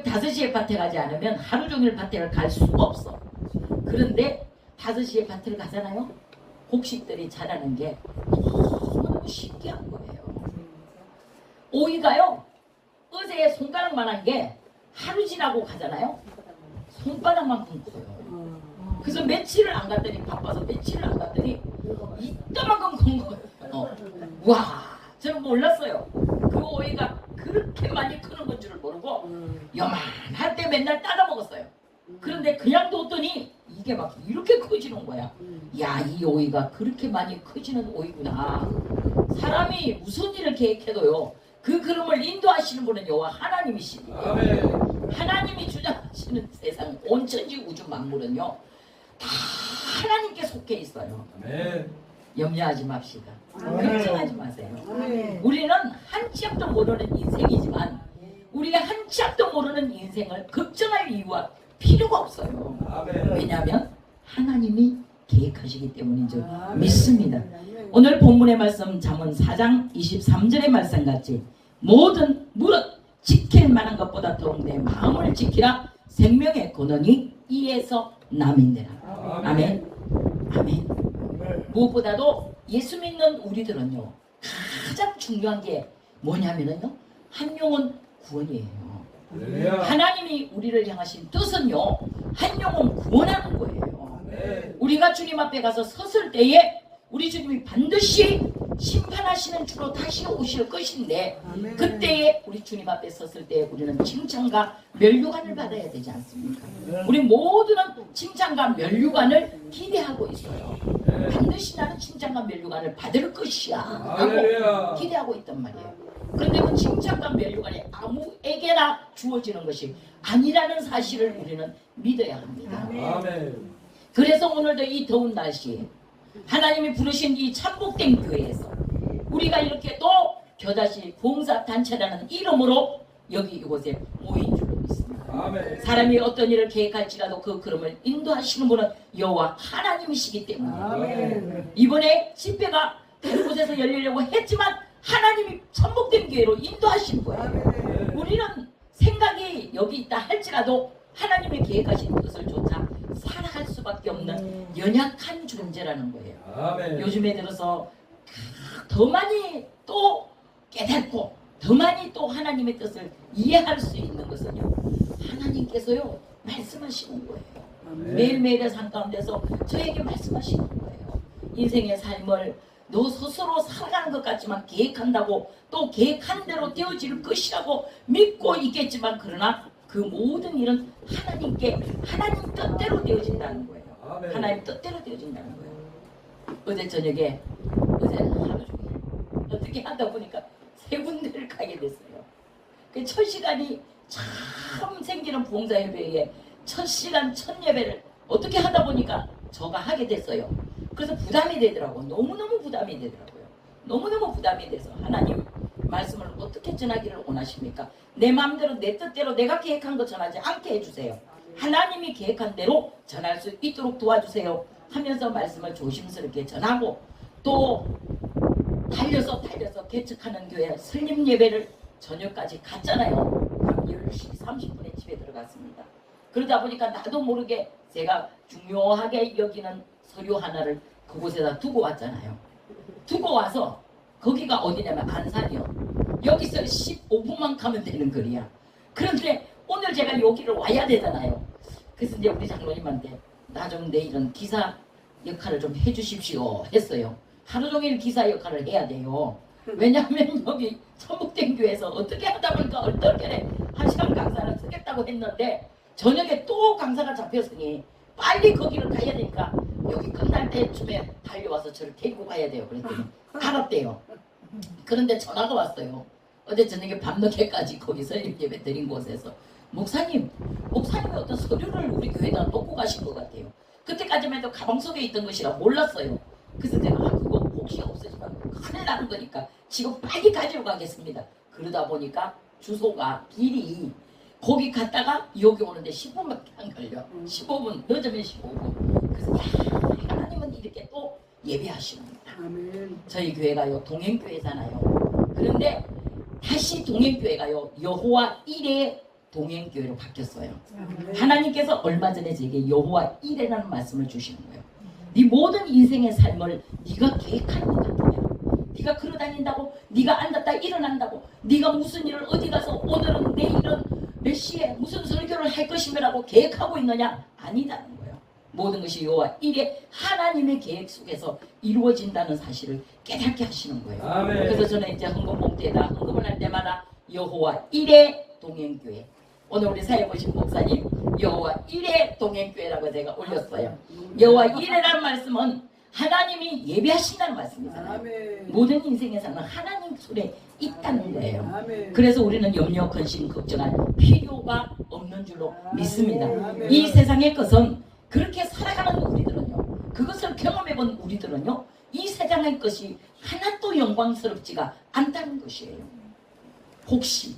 5시에 밭에 가지 않으면 하루 종일 밭에 갈 수가 없어. 그런데 5시에 밭을 가잖아요. 곡식들이 자라는 게 너무 신기한 거예요. 오이가요, 어제 손가락만한 게 하루 지나고 가잖아요. 손바닥만큼 커요. 그래서 며칠을 안 갔더니, 바빠서 며칠을 안 갔더니 이따만큼 큰 거예요. 와, 저는 몰랐어요. 그 오이가 그렇게 많이 크는 건 줄을 모르고 요만할 때 맨날 따다 먹었어요. 그런데 그냥 뒀더니 이게 막 이렇게 커지는 거야. 야, 이 오이가 그렇게 많이 커지는 오이구나. 사람이 무슨 일을 계획해도요, 그 그름을 인도하시는 분은 여호와 하나님이시니, 하나님이 주장하시는 세상 온 천지 우주 만물은요 다 하나님께 속해 있어요. 염려하지 맙시다. 걱정하지 마세요. 우리는 한 치 앞도 모르는 인생이지만 우리가 한 치 앞도 모르는 인생을 걱정할 이유가 필요가 없어요. 왜냐하면 하나님이 계획하시기 때문인 줄 믿습니다. 오늘 본문의 말씀 잠언 4장 23절의 말씀같이 모든 무릇 지킬 만한 것보다 더욱 내 마음을 지키라. 생명의 근원이 이에서 남인되라. 아멘. 아멘. 무엇보다도 예수 믿는 우리들은요, 가장 중요한 게 뭐냐면요, 한 영혼 구원이에요. 하나님이 우리를 향하신 뜻은요, 한 영혼 구원하는 거예요. 우리가 주님 앞에 가서 섰을 때에 우리 주님이 반드시 심판하시는 주로 다시 오실 것인데, 그때에 우리 주님 앞에 섰을 때 우리는 칭찬과 면류관을 받아야 되지 않습니까? 우리 모두는 칭찬과 면류관을 기대하고 있어요. 반드시 나는 칭찬과 면류관을 받을 것이야 하고 기대하고 있단 말이에요. 그런데 그 칭찬과 면류관이 아무에게나 주어지는 것이 아니라는 사실을 우리는 믿어야 합니다. 그래서 오늘도 이 더운 날씨에 하나님이 부르신 이 참복된 교회에서 우리가 이렇게 또 겨자씨 봉사단체라는 이름으로 여기 이곳에 모인 줄로 믿습니다. 사람이 어떤 일을 계획할지라도 그 걸음을 인도하시는 분은 여호와 하나님이시기 때문에 이번에 집회가 다른 곳에서 열리려고 했지만 하나님이 참복된 교회로 인도하신 거예요. 우리는 생각이 여기 있다 할지라도 하나님의 계획하신 뜻을 쫓아 살아갈 수밖에 없는 연약한 존재라는 거예요. 요즘에 들어서 더 많이 또 깨닫고 더 많이 또 하나님의 뜻을 이해할 수 있는 것은요, 하나님께서요 말씀하시는 거예요. 매일매일의 삶 가운데서 저에게 말씀하시는 거예요. 인생의 삶을 너 스스로 살아가는 것 같지만 계획한다고, 또 계획한 대로 되어질 것이라고 믿고 있겠지만, 그러나 그 모든 일은 하나님께, 하나님 뜻대로 되어진다는 거예요. 하나님 뜻대로 되어진다는 거예요. 어제 저녁에, 어제 하루 종일 어떻게 하다 보니까 3군데를 가게 됐어요. 그 첫 시간이 처음 생기는 봉사예배에 첫 시간 첫 예배를 어떻게 하다 보니까 저가 하게 됐어요. 그래서 부담이 되더라고요. 너무너무 부담이 되더라고요. 너무너무 부담이 돼서 하나님 말씀을 어떻게 전하기를 원하십니까? 내 마음대로 내 뜻대로 내가 계획한 거 전하지 않게 해주세요. 하나님이 계획한 대로 전할 수 있도록 도와주세요 하면서 말씀을 조심스럽게 전하고, 또 달려서 개척하는 교회 설립 예배를 저녁까지 갔잖아요. 밤 10시 30분에 집에 들어갔습니다. 그러다 보니까 나도 모르게 제가 중요하게 여기는 서류 하나를 그곳에다 두고 왔잖아요. 두고 와서 거기가 어디냐면 안산이요. 여기서 15분만 가면 되는 거리야. 그런데 오늘 제가 여기를 와야 되잖아요. 그래서 이제 우리 장로님한테 나 좀 내일은 기사 역할을 좀 해주십시오 했어요. 하루 종일 기사 역할을 해야 돼요. 왜냐하면 여기 천북된 교회에서 어떻게 하다 보니까 얼떨결에 1시간 강사를 쓰겠다고 했는데 저녁에 또 강사가 잡혔으니 빨리 거기를 가야 되니까 여기 끝날 때쯤에 달려와서 저를 데리고 가야 돼요. 그랬더니 알았대요. 그런데 전화가 왔어요. 어제 저녁에 밤늦게까지 거기서 예배 드린 곳에서 목사님이 어떤 서류를 우리 교회에다 놓고 가신 것 같아요. 그때까지만 해도 가방 속에 있던 것이라 몰랐어요. 그래서 제가 그거 혹시 없으시면 큰일 나는 거니까 지금 빨리 가지러 가겠습니다. 그러다 보니까 주소가 길이 거기 갔다가 여기 오는데 10분밖에 안 걸려. 15분, 늦으면 15분. 그래서 야, 하나님은 이렇게 또 예배하시는구나. 저희 교회가요 동행교회잖아요. 그런데 다시 동행교회가요 여호와 일에 동행교회로 바뀌었어요. 하나님께서 얼마 전에 제게 여호와 이레라는 말씀을 주시는 거예요. 네 모든 인생의 삶을 네가 계획하는 것 같으냐? 네가 걸어다닌다고, 네가 앉았다 일어난다고, 네가 무슨 일을 어디 가서 오늘은 내일은 몇 시에 무슨 설교를 할 것이며라고 계획하고 있느냐? 아니다는 거예요. 모든 것이 여호와 이레 하나님의 계획 속에서 이루어진다는 사실을 깨닫게 하시는 거예요. 아멘. 그래서 저는 이제 헌금 봉투에다 헌금을 할 때마다 여호와 이레 동행교회, 오늘 우리 사회 보신 목사님 여호와 이레 동행교회라고 제가 올렸어요. 여호와 이레라는 말씀은 하나님이 예배하신다는 말씀이잖아요. 아멘. 모든 인생에서는 하나님 손에 있다는 거예요. 아멘. 그래서 우리는 염려, 근심, 걱정할 필요가 없는 줄로 믿습니다. 아멘. 이 세상의 것은 그렇게 살아가는 우리들은요, 그것을 경험해본 우리들은요, 이 세상의 것이 하나도 영광스럽지가 않다는 것이에요. 혹시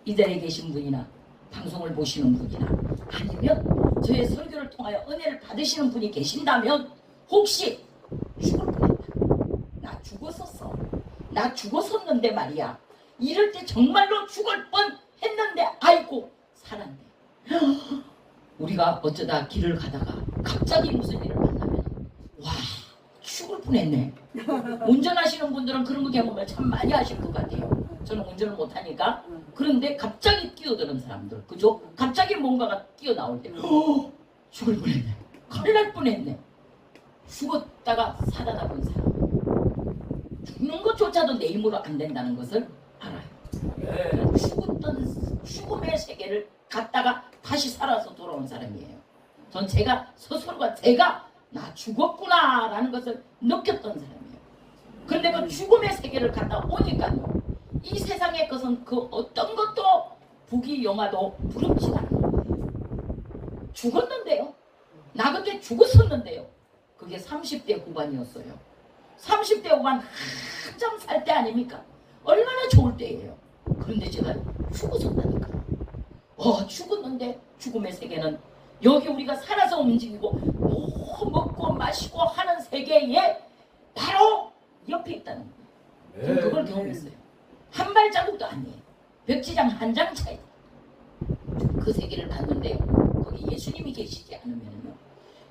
이 자리에 계신 분이나 방송을 보시는 분이나 아니면 저의 설교를 통하여 은혜를 받으시는 분이 계신다면 혹시 죽을 뻔했다, 나 죽었었어, 나 죽었었는데 말이야, 이럴 때 정말로 죽을 뻔했는데 아이고 살았네. 우리가 어쩌다 길을 가다가 갑자기 무슨 일을 만나면 와 죽을 뻔했네. 운전하시는 분들은 그런 거 경험을 참 많이 하실 것 같아요. 저는 운전을 못하니까. 그런데 갑자기 끼어드는 사람들, 그죠? 갑자기 뭔가가 뛰어나올 때 죽을 뻔했네, 큰일 날 뻔했네. 죽었다가 살아나본 사람, 죽는 것조차도 내 힘으로 안 된다는 것을 알아요. 죽었던 죽음의 세계를 갔다가 다시 살아서 돌아온 사람이에요. 전 제가 스스로가 제가 나 죽었구나 라는 것을 느꼈던 사람이에요. 그런데 그 죽음의 세계를 갔다 오니까요, 이 세상의 것은 그 어떤 것도 부귀 영화도 부럽지가 않은 거예요. 죽었는데요, 나 그때 죽었었는데요, 그게 30대 후반이었어요. 30대 후반 한참 살 때 아닙니까? 얼마나 좋을 때예요. 그런데 제가 죽었었다니까. 죽었는데 죽음의 세계는 여기 우리가 살아서 움직이고 먹고 마시고 하는 세계에 바로 옆에 있다는 거예요. 저는 그걸 경험했어요. 한 발자국도 아니에요. 벽지장 한 장 차이. 그 세계를 봤는데 거기 예수님이 계시지 않으면요,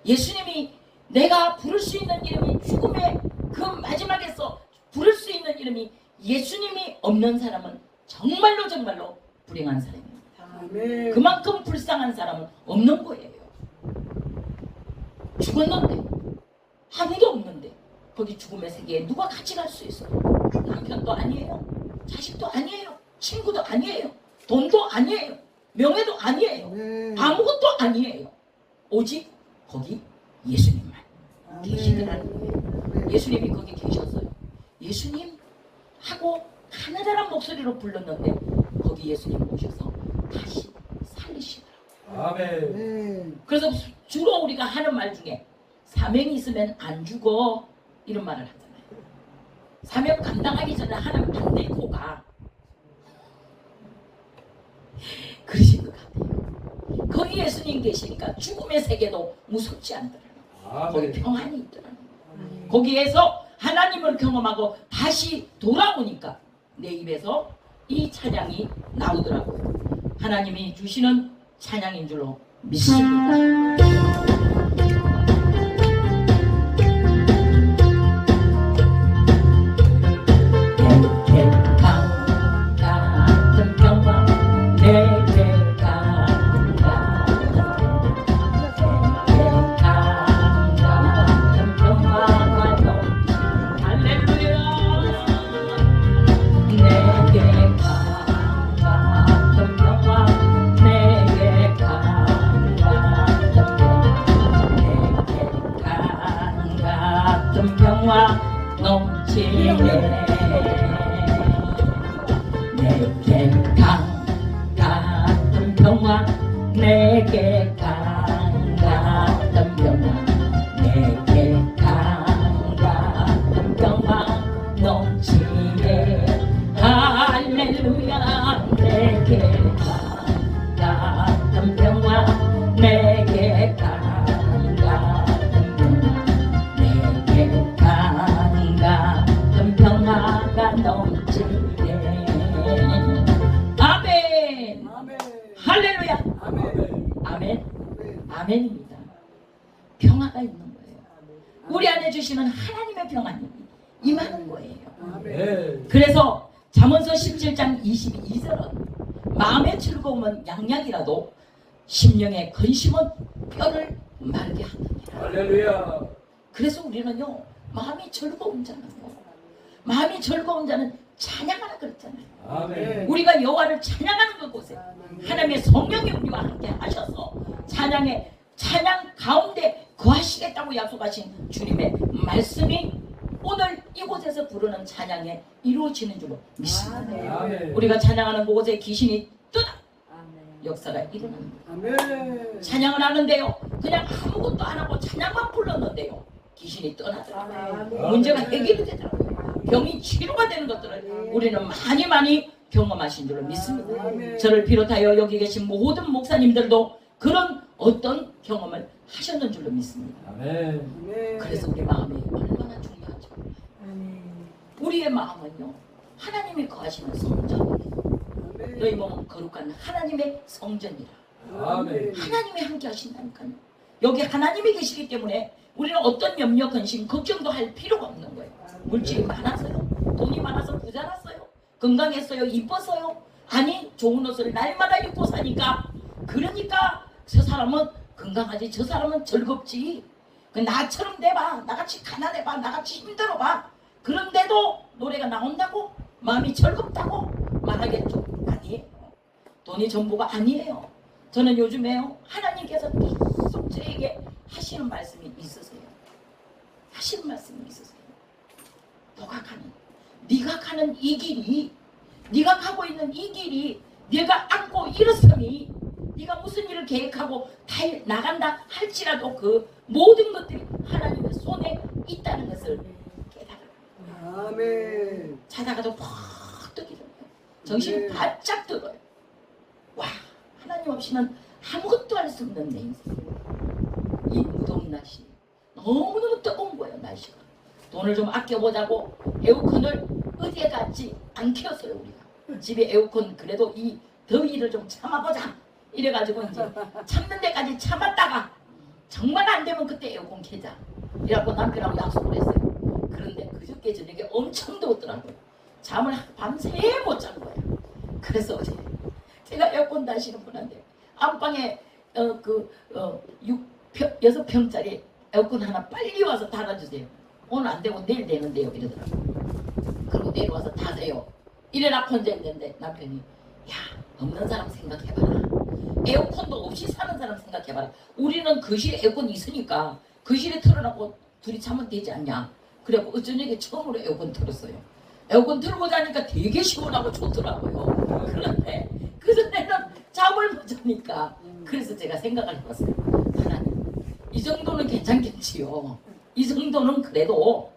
예수님이 내가 부를 수 있는 이름이, 죽음의 그 마지막에서 부를 수 있는 이름이 예수님이 없는 사람은 정말로 정말로 불행한 사람입니다. 아멘. 그만큼 불쌍한 사람은 없는 거예요. 죽었는데 아무도 없는데 거기 죽음의 세계에 누가 같이 갈 수 있어요? 남편도 아니에요, 자식도 아니에요, 친구도 아니에요, 돈도 아니에요, 명예도 아니에요, 아무것도 아니에요. 오직 거기 예수님만 계시더라는 거예요. 예수님이 거기 계셨어요. 예수님 하고 가느다란 목소리로 불렀는데 거기 예수님 오셔서 다시 살리시더라고요. 아멘. 그래서 주로 우리가 하는 말 중에 사명이 있으면 안 죽어 이런 말을 하잖아요. 사명 감당하기 전에 하나님 안 데리고 가. 그러신 것 같아요. 거기 예수님 계시니까 죽음의 세계도 무섭지 않더라고요. 거기 평안이 있더라고요. 거기에서 하나님을 경험하고 다시 돌아오니까 내 입에서 이 찬양이 나오더라고요. 하나님이 주시는 찬양인 줄로 믿습니다. 내게 강 같은 평화, 내게 강 같은 평화 넘치네. 할렐루야. 내게 강 같은 평화, 내게 강 같은 평화, 내게 강 같은 평화가 넘치네. 아멘. 할렐루야. 할렐루야. 아멘. 아멘입니다. 평화가 있는 거예요. 우리 안에 주시는 하나님의 평안이 임하는 거예요. 그래서 잠언서 17장 22절은 마음의 즐거움은 양약이라도 심령의 근심은 뼈를 마르게 하느니라. 할렐루야. 그래서 우리는요, 마음이 즐거운 자는 찬양하라 그랬잖아요. 아멘. 우리가 여호와를 찬양하는 그곳에 하나님의 성령이 우리와 함께 하셔서 찬양 가운데 거하시겠다고 약속하신 주님의 말씀이 오늘 이곳에서 부르는 찬양에 이루어지는 줄로 믿습니다. 아멘. 우리가 찬양하는 그곳에 귀신이 떠나 역사가 일어납니다. 아멘. 찬양을 하는데요, 그냥 아무것도 안 하고 찬양만 불렀는데요, 귀신이 떠나더라고요. 문제가 해결이 되더라고요. 병이 치료가 되는 것들을 우리는 많이 경험하신 줄로 믿습니다. 저를 비롯하여 여기 계신 모든 목사님들도 그런 어떤 경험을 하셨는 줄로 믿습니다. 아멘. 그래서 우리 마음이 얼마나 중요하죠. 우리의 마음은요, 하나님이 거하시는 성전이에요. 너희 몸은 거룩한 하나님의 성전이라. 아멘. 하나님이 함께 하신다니까요. 여기 하나님이 계시기 때문에 우리는 어떤 염려, 근심, 걱정도 할 필요가 없는 거예요. 물질이 많아서요, 돈이 많아서 부자랐어요, 건강했어요, 이뻤어요, 아니 좋은 옷을 날마다 입고 사니까, 그러니까 저 사람은 건강하지, 저 사람은 즐겁지, 나처럼 돼봐, 나같이 가난해봐, 나같이 힘들어봐, 그런데도 노래가 나온다고 마음이 즐겁다고 말하겠죠? 아니에요. 돈이 전부가 아니에요. 저는 요즘에요, 하나님께서 계속 저에게 하시는 말씀이 있으세요. 하시는 말씀이 있으세요. 네가 가는 이 길이, 네가 가고 있는 이 길이, 네가 안고 일어서니, 네가 무슨 일을 계획하고 나간다 할지라도 그 모든 것들이 하나님의 손에 있다는 것을 깨달아요. 아멘. 자다가도 퍽 뜨기 전에 정신이 바짝 들어요. 와, 하나님 없이는 아무것도 할 수 없는 내 인생. 이 무더운 날씨, 너무너무 뜨거운 거예요. 날씨가. 돈을 좀 아껴보자고 에어컨을 어디에 갔지 안 켰어요. 우리가 집에 에어컨, 그래도 이 더위를 좀 참아보자 이래가지고 이제 참는 데까지 참았다가 정말 안 되면 그때 에어컨 켜자 이라고 남편하고 약속을 했어요. 그런데 그저께 저녁에 엄청 더웠더라고요. 잠을 밤새 못 잔 거예요. 그래서 어제 제가 에어컨 다시는 분한테 안방에 6평짜리 에어컨 하나 빨리 와서 달아주세요. 오늘 안 되고 내일 되는데요 이러더라고요. 그리고 내일 와서 다세요 이래놓고 혼자 있는데 남편이, 야, 없는 사람 생각해봐라. 에어컨도 없이 사는 사람 생각해봐라. 우리는 거실에 에어컨 있으니까 거실에 틀어놓고 둘이 자면 되지 않냐. 그래갖고 어저녁에 처음으로 에어컨 틀었어요. 에어컨 틀고 자니까 되게 시원하고 좋더라고요. 그런데 그전에는 잠을 못 자니까, 그래서 제가 생각을 해봤어요. 하나님, 이 정도는 괜찮겠지요. 이 정도는 그래도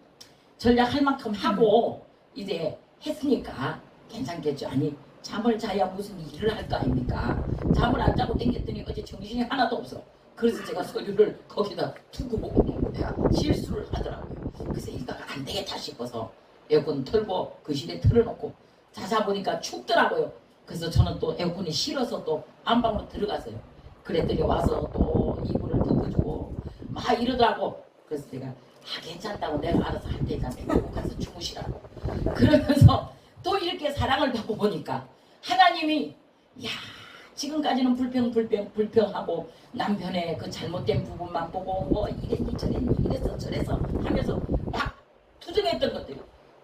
전략할 만큼 하고 이제 했으니까 괜찮겠죠. 아니, 잠을 자야 무슨 일을 할 거 아닙니까? 잠을 안 자고 땡겼더니 어제 정신이 하나도 없어. 그래서 제가 서류를 거기다 두고 오는 거야. 실수를 하더라고요. 그래서 이거가 안 되겠다 싶어서 에어컨 틀고 거실에 틀어놓고 자자 보니까 춥더라고요. 그래서 저는 또 에어컨이 싫어서 또 안방으로 들어갔어요. 그랬더니 와서 또 이불을 덮어주고 막 이러더라고. 그래서 제가 괜찮다고, 내가 알아서 할 테니까 내고 가서 주무시라고. 그러면서 또 이렇게 사랑을 받고 보니까 하나님이, 야, 지금까지는 불평하고 남편의 그 잘못된 부분만 보고 뭐 이랬니 저랬니 이래서 저래서 하면서 막 투정했던 것들이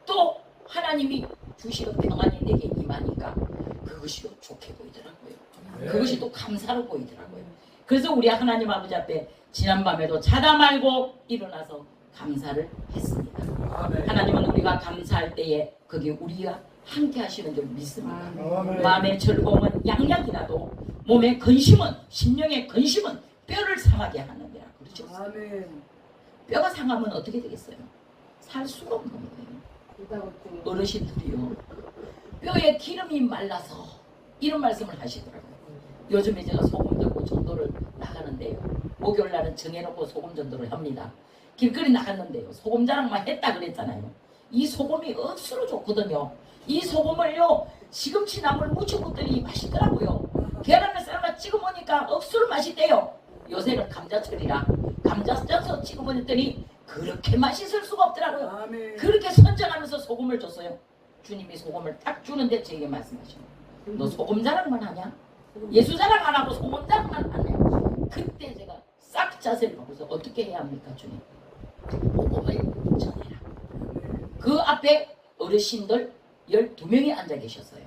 또 하나님이 주시는 평안이 내게 임하니까 그것이 좋게 보이더라고요. 그것이 또 감사로 보이더라고요. 그래서 우리 하나님 아버지 앞에 지난밤에도 자다 말고 일어나서 감사를 했습니다. 하나님은 우리가 감사할 때에 거기 우리가 함께 하시는 줄 믿습니다. 마음의 즐거움은 양약이라도 몸의 근심은, 심령의 근심은 뼈를 상하게 하느니라. 그렇죠? 뼈가 상하면 어떻게 되겠어요? 살 수가 없는 거예요. 어르신들이요, 뼈에 기름이 말라서 이런 말씀을 하시더라고요. 요즘에 제가 소금 들고 전도를 나가는데요, 목요일날은 정해놓고 소금 전도를 합니다. 길거리 나갔는데요, 소금 자랑만 했다 그랬잖아요. 이 소금이 억수로 좋거든요. 이 소금을요, 시금치 나물 무쳐 먹더니 맛있더라고요. 계란을 삶아 찍어 먹을까? 억수로 맛있대요. 요새는 감자철이라 감자 쪄서 찍어 보냈더니 그렇게 맛있을 수가 없더라고요. 아멘. 그렇게 선전하면서 소금을 줬어요. 주님이 소금을 딱 주는데 제게 말씀하시는 거예요. 너 소금 자랑만 하냐? 예수 자랑 안 하고 소금 자랑만 하냐? 그때 제가 싹 자세를 바꿔서 어떻게 해야 합니까, 주님? 복음을 전해라. 그 앞에 어르신들 12명이 앉아 계셨어요.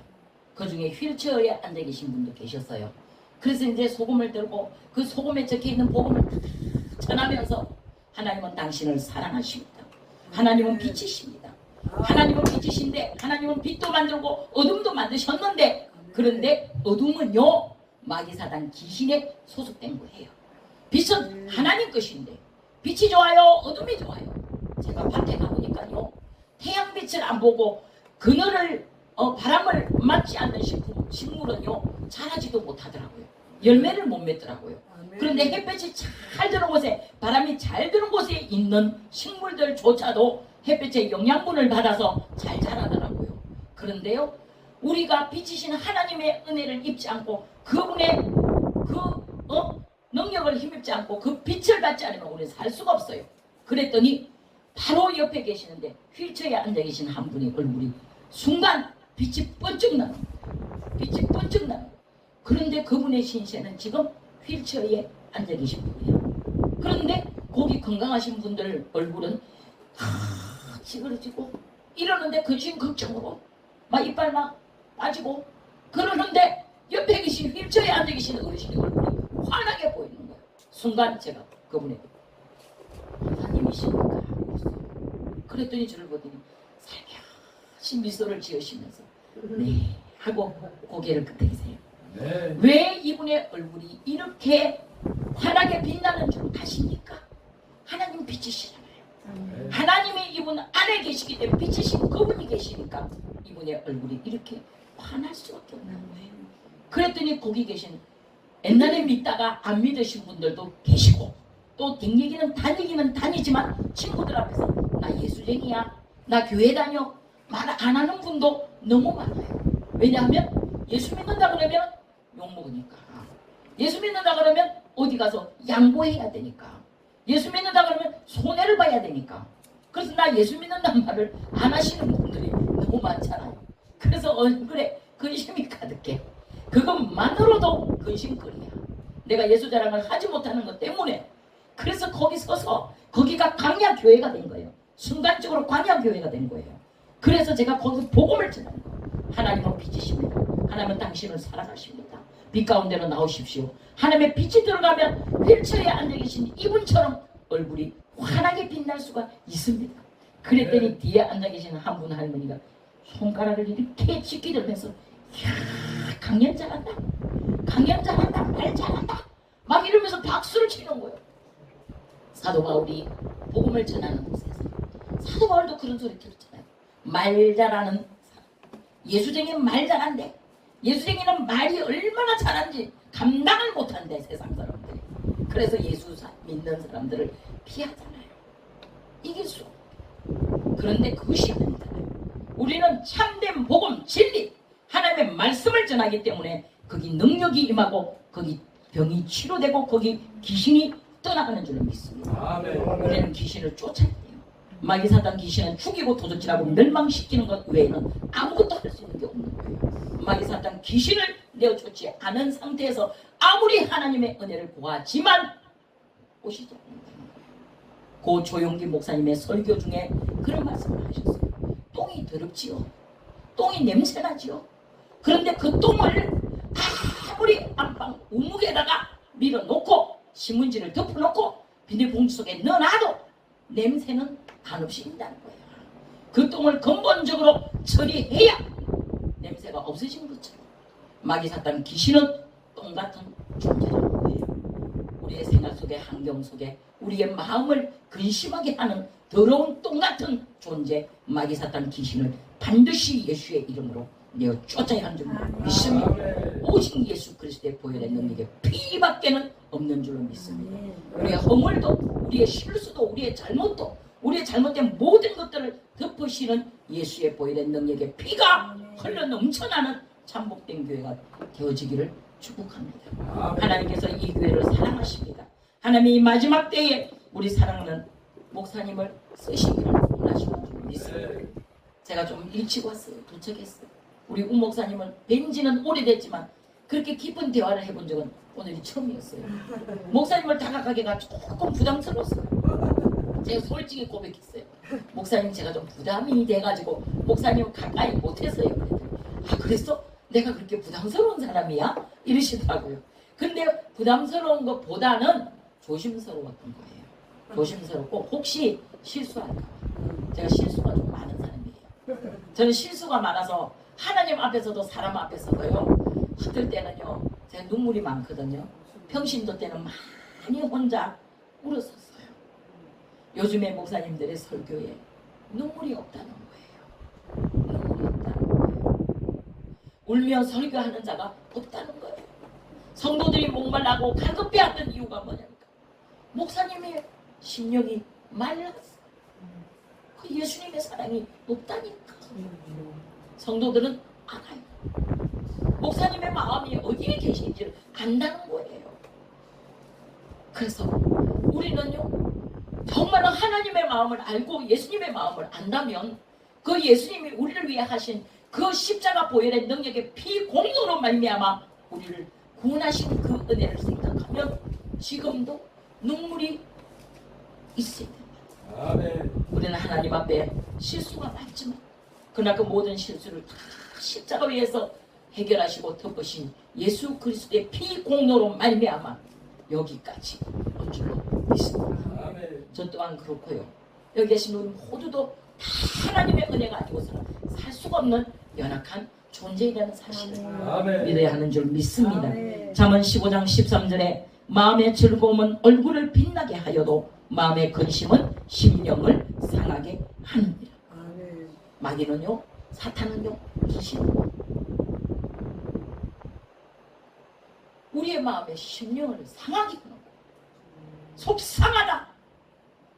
그 중에 휠체어에 앉아 계신 분도 계셨어요. 그래서 이제 소금을 들고 그 소금에 적혀 있는 복음을 다 전하면서 하나님은 당신을 사랑하십니다. 하나님은 빛이십니다. 하나님은 빛이신데 하나님은 빛도 만들고 어둠도 만드셨는데 그런데 어둠은요 마귀사단 귀신에 소속된 거예요. 빛은 하나님 것인데 빛이 좋아요 어둠이 좋아요. 제가 밭에 가보니까요 태양빛을 안 보고 그늘을 바람을 맞지 않는 식물은요 자라지도 못하더라고요. 열매를 못 맺더라고요. 그런데 햇볕이 잘 드는 곳에 바람이 잘 드는 곳에 있는 식물들조차도 햇볕의 영양분을 받아서 잘 자라더라고요. 그런데요 우리가 빛이신 하나님의 은혜를 입지 않고 그분의 능력을 힘입지 않고 그 빛을 받지 않으면 우리는 살 수가 없어요. 그랬더니 바로 옆에 계시는데 휠체어에 앉아 계신 한 분이 얼굴이 순간 빛이 번쩍 나는 빛이 번쩍 나는 그런데 그분의 신세는 지금 휠체어에 앉아 계신 분이에요. 그런데 거기 건강하신 분들 얼굴은 찌그러지고 이러는데 근심 걱정으로 막 이빨 막 빠지고 그러는데 옆에 계신 휠체어에 앉아 계신 어르신의 얼굴이 환하게 보이는 거예요. 순간 제가 그분에게 하나님이십니까? 그랬더니 저를 보더니 살며시 미소를 지으시면서 네 하고 고개를 끄덕이세요. 네. 왜 이분의 얼굴이 이렇게 환하게 빛나는 줄 아십니까? 하나님 빛이시잖아요. 네. 하나님이 이분 안에 계시기 때문에 빛이신 그분이 계시니까 이분의 얼굴이 이렇게 환할 수밖에 없는 거예요. 그랬더니 거기 계신 옛날에 믿다가 안 믿으신 분들도 계시고 또 뒷얘기는 딴얘기는 다니지만 친구들 앞에서 나 예수쟁이야 나 교회 다녀 말 안 하는 분도 너무 많아요. 왜냐하면 예수 믿는다 그러면 욕먹으니까 예수 믿는다 그러면 어디 가서 양보해야 되니까 예수 믿는다 그러면 손해를 봐야 되니까 그래서 나 예수 믿는다는 말을 안 하시는 분들이 너무 많잖아요. 그래서 얼굴에 근심이 가득해. 그것만으로도 근심거리야. 내가 예수 자랑을 하지 못하는 것 때문에 그래서 거기 서서 거기가 광야교회가 된 거예요. 순간적으로 광야교회가 된 거예요. 그래서 제가 거기서 복음을 전하는 거예요. 하나님은 빛이십니다. 하나님은 당신을 사랑하십니다. 빛 가운데로 나오십시오. 하나님의 빛이 들어가면 휠체어에 앉아 계신 이분처럼 얼굴이 환하게 빛날 수가 있습니다. 그랬더니 뒤에 앉아 계시는 한 분 할머니가 손가락을 이렇게 찢기 들면서 이야 강연 잘한다. 강연 잘한다. 말 잘한다. 막 이러면서 박수를 치는 거예요. 사도 바울이 복음을 전하는 곳에서 사도 바울도 그런 소리 들었잖아요. 말 잘하는 사람. 예수쟁이는 말 잘한대. 예수쟁이는 말이 얼마나 잘한지 감당을 못한대 세상 사람들이. 그래서 예수 믿는 사람들을 피하잖아요. 이길 수 없고. 그런데 그것이 아니잖아요. 우리는 참된 복음 진리 하나님의 말씀을 전하기 때문에 거기 능력이 임하고 거기 병이 치료되고 거기 귀신이 떠나가는 줄로 믿습니다. 아멘. 우리는 귀신을 쫓아야 돼요. 마귀사단 귀신은 죽이고 도둑질하고 멸망시키는 것 외에는 아무것도 할 수 있는 게 없는 거예요. 마귀사단 귀신을 내어쫓지 않은 상태에서 아무리 하나님의 은혜를 구하지만 오시지 않는다는 거예요. 고 조용기 목사님의 설교 중에 그런 말씀을 하셨어요. 똥이 더럽지요. 똥이 냄새나지요. 그런데 그 똥을 아무리 안방 우묵에다가 밀어놓고 신문지를 덮어놓고 비닐봉지 속에 넣어놔도 냄새는 한없이 인다는 거예요. 그 똥을 근본적으로 처리해야 냄새가 없어지는 것처럼 마귀사탄 귀신은 똥같은 존재라는 거예요. 우리의 생활 속에 환경 속에 우리의 마음을 근심하게 하는 더러운 똥같은 존재 마귀사탄 귀신을 반드시 예수의 이름으로 내어 쫓아야 하는 줄 믿습니다. 오직 예수 그리스도의 보혈의 능력에 피밖에는 없는 줄로 믿습니다. 우리의 허물도 우리의 실수도 우리의 잘못도 우리의 잘못된 모든 것들을 덮으시는 예수의 보혈의 능력에 피가 흘러 넘쳐나는 참복된 교회가 되어지기를 축복합니다. 아멘. 하나님께서 이 교회를 사랑하십니다. 하나님이 마지막 때에 우리 사랑하는 목사님을 쓰시기를 원하시는 줄 믿습니다. 제가 좀 일찍 왔어요. 도착했어요. 우리 우 목사님을 뵌 지는 오래됐지만 그렇게 깊은 대화를 해본 적은 오늘이 처음이었어요. 목사님을 다가가기가 조금 부담스러웠어요. 제가 솔직히 고백했어요. 목사님 제가 좀 부담이 돼가지고 목사님 가까이 못했어요. 아 그랬어? 내가 그렇게 부담스러운 사람이야? 이러시더라고요. 근데 부담스러운 것보다는 조심스러웠던 거예요. 조심스럽고 혹시 실수할까 봐. 제가 실수가 좀 많은 사람이에요. 저는 실수가 많아서 하나님 앞에서도 사람 앞에서도요. 어떨 때는요. 제가 눈물이 많거든요. 평신도 때는 많이 혼자 울었었어요. 요즘에 목사님들의 설교에 눈물이 없다는 거예요. 눈물이 없다는 거예요. 울며 설교하는 자가 없다는 거예요. 성도들이 목말라고 갈급해하던 이유가 뭐냐니까 목사님의 심령이 말랐어. 그 예수님의 사랑이 없다니까. 성도들은 알아요. 목사님의 마음이 어디에 계신지를 안다는 거예요. 그래서 우리는요 정말로 하나님의 마음을 알고 예수님의 마음을 안다면 그 예수님이 우리를 위해 하신 그 십자가 보혈의 능력의 피 공로로 말미암아 우리를 구원하신 그 은혜를 생각하면 지금도 눈물이 있어야 됩니다. 아멘. 우리는 하나님 앞에 실수가 많지만 그러나 그 모든 실수를 다 십자가 위에서 해결하시고 덮으신 예수 그리스도의 피 공로로 말미암아 여기까지 온 줄로 믿습니다. 아멘. 저 또한 그렇고요. 여기 계신 우리 모두도 다 하나님의 은혜가 아니고서는 살 수가 없는 연약한 존재이라는 사실을 아멘. 믿어야 하는 줄 믿습니다. 아멘. 잠언 15장 13절에 마음의 즐거움은 얼굴을 빛나게 하여도 마음의 근심은 심령을 상하게 하느니라. 아멘. 마귀는요, 사탄은요, 귀신은요. 우리의 마음의 심령을 상하게 하는 거예요. 속상하다.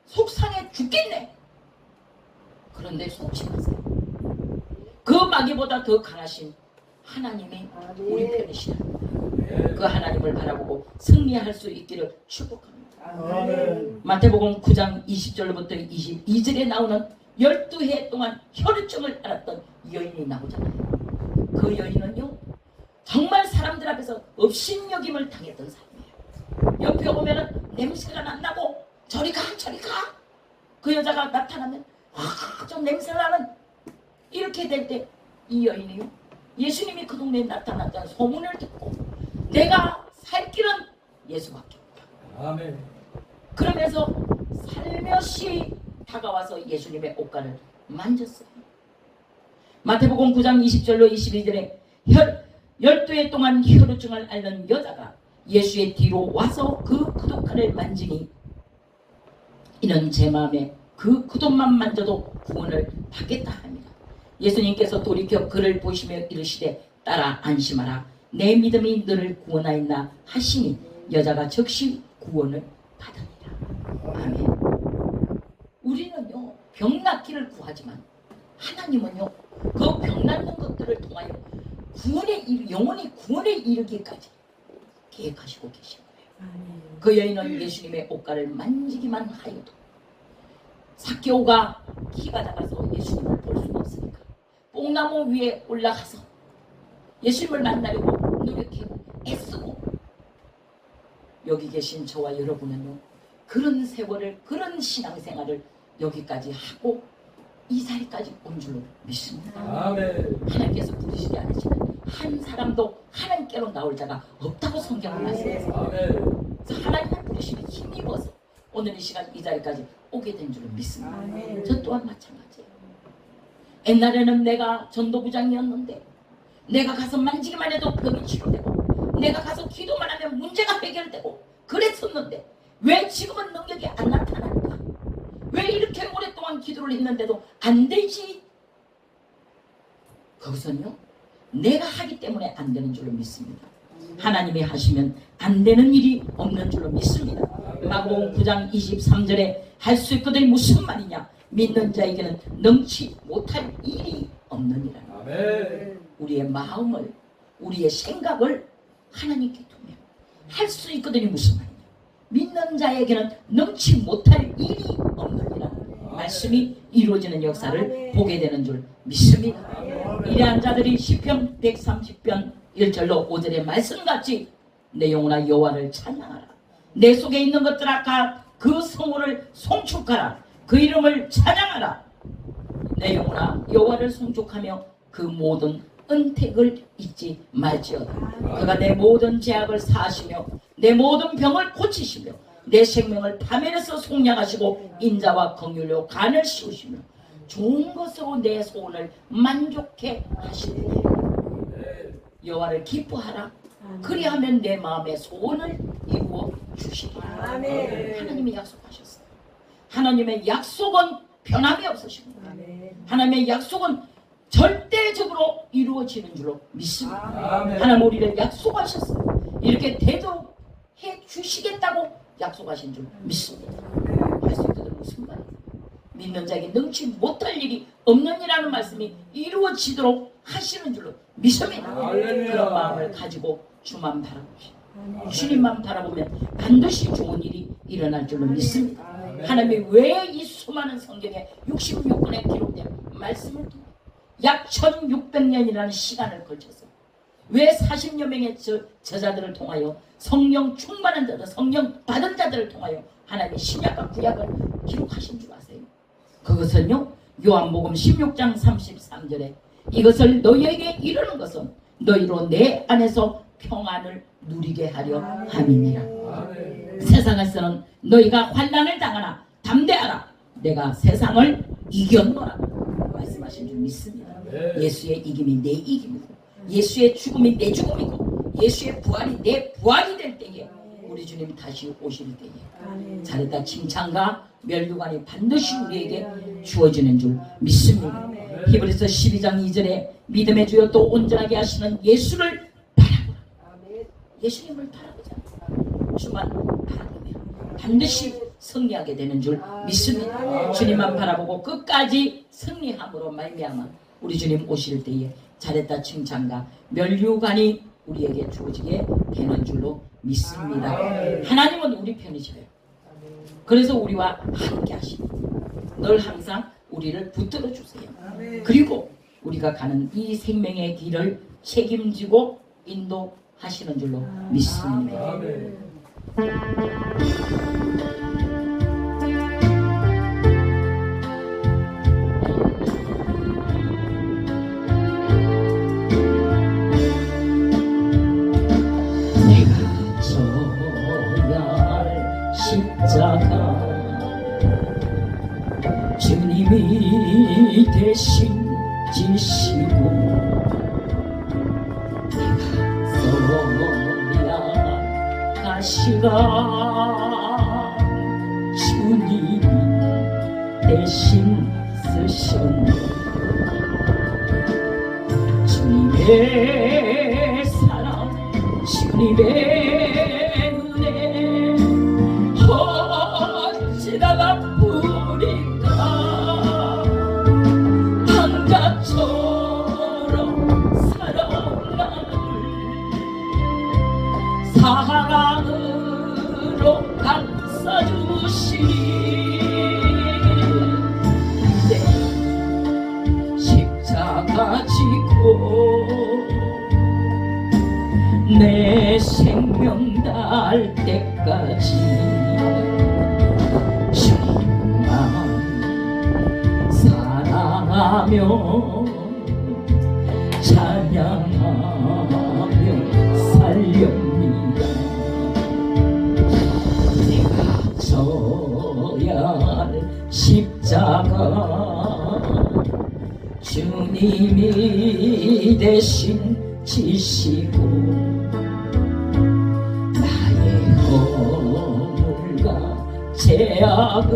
속상해 죽겠네. 그런데 속지 마세요. 그 마귀보다 더 강하신 하나님이 우리 편이시다. 그 하나님을 바라보고 승리할 수 있기를 축복합니다. 아멘. 마태복음 9장 20절부터 22절에 나오는 12해 동안 혈루증을 앓았던 여인이 나오잖아요. 그 여인은요 정말 사람들 앞에서 업신여김을 당했던 사람이에요. 옆에 오면은 냄새가 난다고 저리 가 저리 가. 그 여자가 나타나면 좀 냄새가 나는 이렇게 될 때 이 여인이요 예수님이 그 동네에 나타났다는 소문을 듣고 내가 살 길은 예수밖에 없다. 아멘. 그러면서 살며시 다가와서 예수님의 옷가를 만졌어요. 마태복음 9장 20절로 22절에 12해 동안 혈루증을 앓는 여자가 예수의 뒤로 와서 그 구두칼을 만지니 이는 제 마음에 그 구두만 만져도 구원을 받겠다 합니다. 예수님께서 돌이켜 그를 보시며 이르시되 따라 안심하라 내 믿음이 너를 구원하였나 하시니 여자가 즉시 구원을 받으니라. 아멘. 우리는요 병 낫기를 구하지만 하나님은요 그 병 낫는 것들을 통하여 영원히 구원에 이르기까지 계획하시고 계신 거예요. 그 여인은 예수님의 옷가를 만지기만 하여도 삭개오가 키가 작아서 예수님을 볼 수가 없으니까 뽕나무 위에 올라가서 예수님을 만나려고 노력하고 애쓰고 여기 계신 저와 여러분은요 그런 세월을 그런 신앙생활을 여기까지 하고 이 자리까지 온 줄로 믿습니다. 아멘. 하나님께서 부르시지 않으시면 한 사람도 하나님께로 나올 자가 없다고 성경을 말씀하세요. 아멘. 하나님의 부르심에 힘입어서 오늘 이 시간 이 자리까지 오게 된 줄로 믿습니다. 아멘. 저 또한 마찬가지예요. 옛날에는 내가 전도부장이었는데 내가 가서 만지기만 해도 병이 치료되고 내가 가서 기도만 하면 문제가 해결되고 그랬었는데 왜 지금은 능력이 안 나타날까? 왜 이렇게 오랫동안 기도를 했는데도 안 되지? 거기서는요 내가 하기 때문에 안 되는 줄로 믿습니다. 하나님이 하시면 안 되는 일이 없는 줄로 믿습니다. 마가복음 9장 23절에 할 수 있거든 무슨 말이냐? 믿는 자에게는 능치 못할 일이 없느니라. 아멘. 우리의 마음을 우리의 생각을 하나님께 두면 할 수 있거든요. 무슨 말이냐? 믿는 자에게는 능치 못할 일이 없느니라. 말씀이 이루어지는 역사를 보게 되는 줄 믿습니다. 이러한 자들이 시편 130편 1절로 5절의 말씀같이 내 영혼아 여호와를 찬양하라. 내 속에 있는 것들아 그 성호를 송축하라. 그 이름을 찬양하라. 내 영혼아 여호와를 송축하며 그 모든 은택을 잊지 말지어다. 그가 내 모든 죄악을 사하시며 내 모든 병을 고치시며 내 생명을 파멸해서 속량하시고 인자와 긍휼로 간을 씌우시며 좋은 것으로 내 소원을 만족해 하시네. 여호와를 기뻐하라. 그리하면 내 마음의 소원을 이루어 주시리라. 하나님이 약속하셨어요. 하나님의 약속은 변함이 없으십니다. 하나님의 약속은 절대적으로 이루어지는 줄로 믿습니다. 하나님 우리를 약속하셨어요. 이렇게 되도록 해 주시겠다고 약속하신 줄 믿습니다. 할 수 있거든. 무슨 말이에요? 믿는 자에게 능치 못할 일이 없느니라는 말씀이 이루어지도록 하시는 줄로 믿습니다. 그런 마음을 가지고 주만 바라봅시다. 주님만 바라보면 반드시 좋은 일이 일어날 줄로 믿습니다. 하나님이 왜 이 수많은 성경에 66권에 기록된 말씀을 통해 약 1600년이라는 시간을 걸쳐서 왜 40여 명의 저자들을 통하여 성령 충만한 자들, 성령 받은 자들을 통하여 하나님의 신약과 구약을 기록하신 줄 아세요? 그것은요, 요한복음 16장 33절에 이것을 너희에게 이르는 것은 너희로 내 안에서 평안을 누리게 하려 함이니라. 세상에서는 너희가 환난을 당하나 담대하라. 내가 세상을 이겼노라. 말씀하신 줄 믿습니다. 예수의 이김이 내 이김이고 예수의 죽음이 내 죽음이고 예수의 부활이 내 부활이 될 때에 우리 주님 다시 오실 때에 잘했다 칭찬과 멸류관이 반드시 우리에게 주어지는 줄 믿습니다. 히브리서 12장 2절에 믿음의 주여 또 온전하게 하시는 예수를 바라보라. 예수님을 바라보자. 주만 바라보면 반드시 승리하게 되는 줄 믿습니다. 주님만 바라보고 끝까지 승리함으로 말미암아 우리 주님 오실 때에 잘했다 칭찬과 멸류관이 우리에게 주어지게 되는 줄로 믿습니다. 하나님은 우리 편이셔요. 그래서 우리와 함께 하십니다. 늘 항상 우리를 붙들어 주세요. 그리고 우리가 가는 이 생명의 길을 책임지고 인도하시는 줄로 믿습니다. 내가 져야 할 십자가 주님이 대신 지시고 내가 써야 가시가 주님이 대신 쓰셨네. 주님의 사랑 주님의 은혜 어찌다가 뿌릴까. 황자처럼 살아온 나를 사랑으로 감싸주시니 이제 십자가 지고 내 생명 닿을 때까지 주님만 사랑하며 찬양하며 살렵니다. 내가 져야 할 십자가 주님이 대신 지시고 나의 허물과 죄악을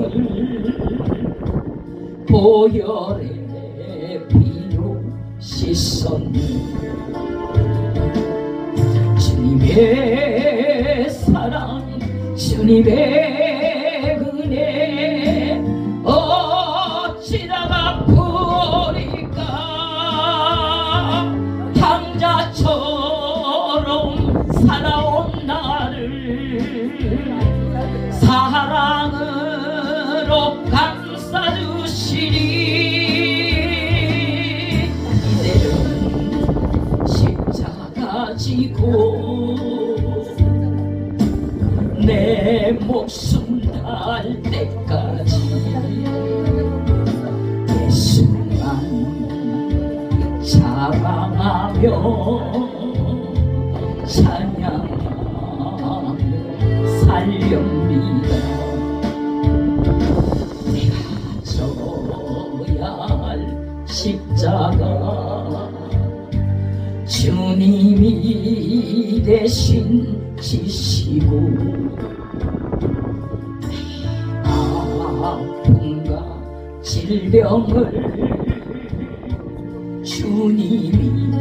보혈의 피로 씻었네. 주님의 사랑 주님의 은혜 어찌다가 버릴까. 황자처럼 사랑으로 감싸주시니 이제는 십자가 지고 내 목숨 달 때까지 예수만 자랑하며 찬양하며 살렵니다. 내가 져야 할 십자가 주님이 대신 지시고 아픔과 질병을 주님이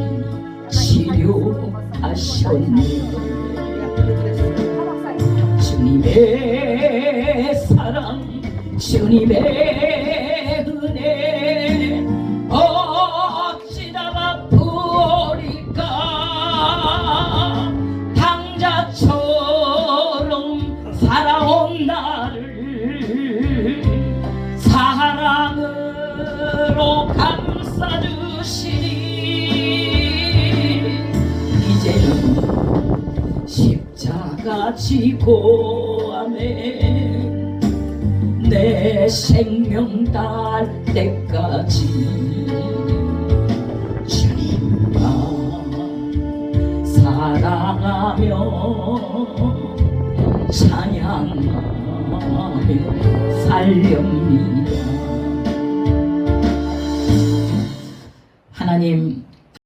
치료하셨네. 주님의 사랑 주님의 은혜 어찌다가 버릴까. 당자처럼 살아온 나를 사랑으로 감싸주시니 이제는 십자가 지고 아멘 내 생명 달 때까지 주님만 사랑하며 찬양하며 살렵니다. 하나님